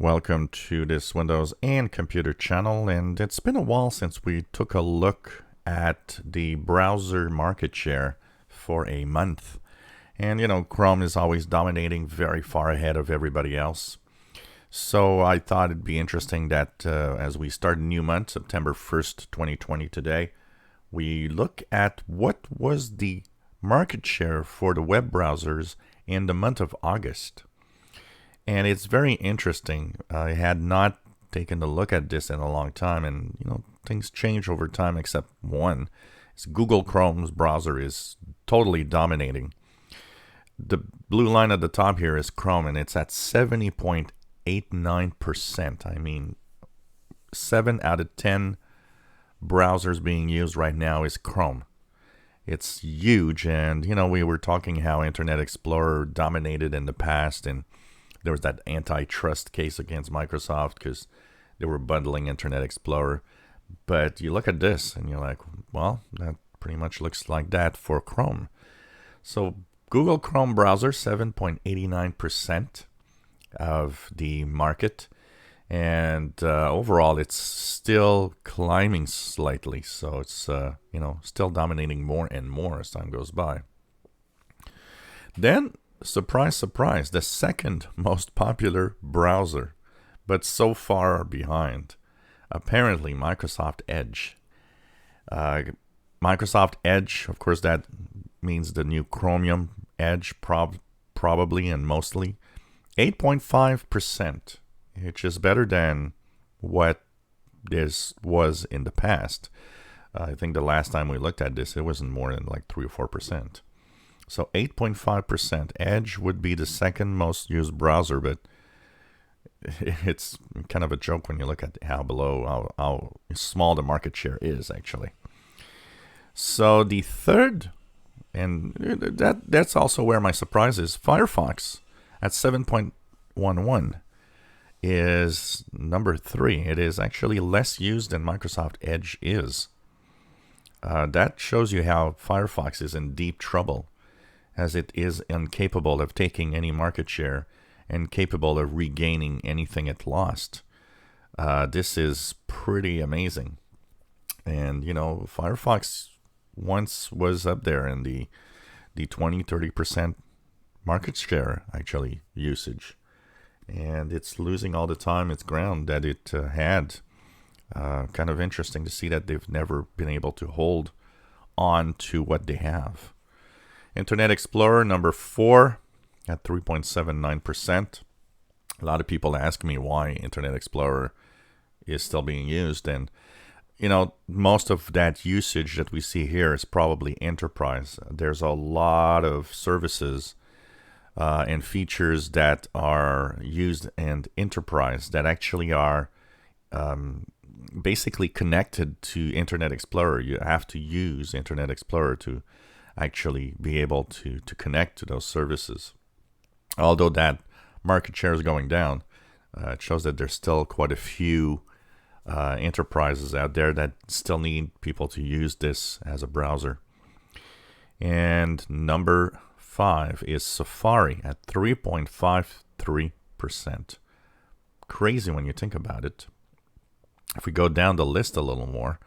Welcome to this Windows and Computer channel, and it's been a while since we took a look at the browser market share for a month. And Chrome is always dominating, very far ahead of everybody else. So I thought it'd be interesting that as we start a new month, September 1st, 2020 today, we look at what was the market share for the web browsers in the month of August. And it's very interesting. I had not taken a look at this in a long time, and things change over time except one. It's Google Chrome's browser is totally dominating. The blue line at the top here is Chrome, and it's at 70.89%. I mean, 7 out of 10 browsers being used right now is Chrome. It's huge, and we were talking how Internet Explorer dominated in the past, and there was that antitrust case against Microsoft because they were bundling Internet Explorer. But you look at this and you're like, well, that pretty much looks like that for Chrome. So Google Chrome browser, 7.89% of the market. And overall, it's still climbing slightly. So it's, still dominating more and more as time goes by. Then, surprise, surprise, the second most popular browser, but so far behind, apparently Microsoft Edge. Microsoft Edge, of course, that means the new Chromium Edge, probably and mostly, 8.5%, which is better than what this was in the past. I think the last time we looked at this, it wasn't more than like 3 or 4%. So 8.5%. Edge would be the second most used browser, but it's kind of a joke when you look at how small the market share is, actually. So the third, and that's also where my surprise is, Firefox at 7.11 is number 3. It is actually less used than Microsoft Edge is. That shows you how Firefox is in deep trouble, as it is incapable of taking any market share and capable of regaining anything it lost. This is pretty amazing. And, Firefox once was up there in the 20-30% market share, actually, usage. And it's losing all the time its ground that it had. Kind of interesting to see that they've never been able to hold on to what they have. Internet Explorer, number 4 at 3.79%. A lot of people ask me why Internet Explorer is still being used. And, most of that usage that we see here is probably enterprise. There's a lot of services and features that are used in enterprise that actually are basically connected to Internet Explorer. You have to use Internet Explorer to actually be able to connect to those services. Although that market share is going down, it shows that there's still quite a few enterprises out there that still need people to use this as a browser. And number 5 is Safari at 3.53%. Crazy when you think about it. If we go down the list a little more,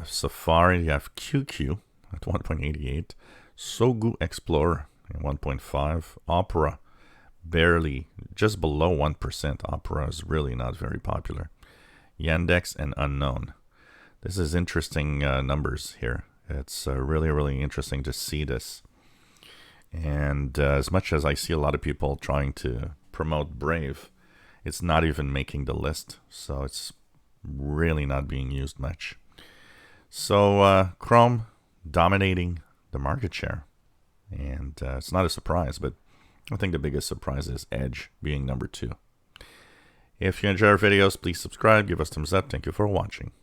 Safari, you have QQ at 1.88, Sogu Explorer at 1.5, Opera barely, just below 1%. Opera is really not very popular. Yandex and Unknown. This is interesting numbers here. It's really, really interesting to see this. And as much as I see a lot of people trying to promote Brave, it's not even making the list. So it's really not being used much. So Chrome dominating the market share. And it's not a surprise, but I think the biggest surprise is Edge being number 2. If you enjoy our videos, please subscribe, give us thumbs up. Thank you for watching.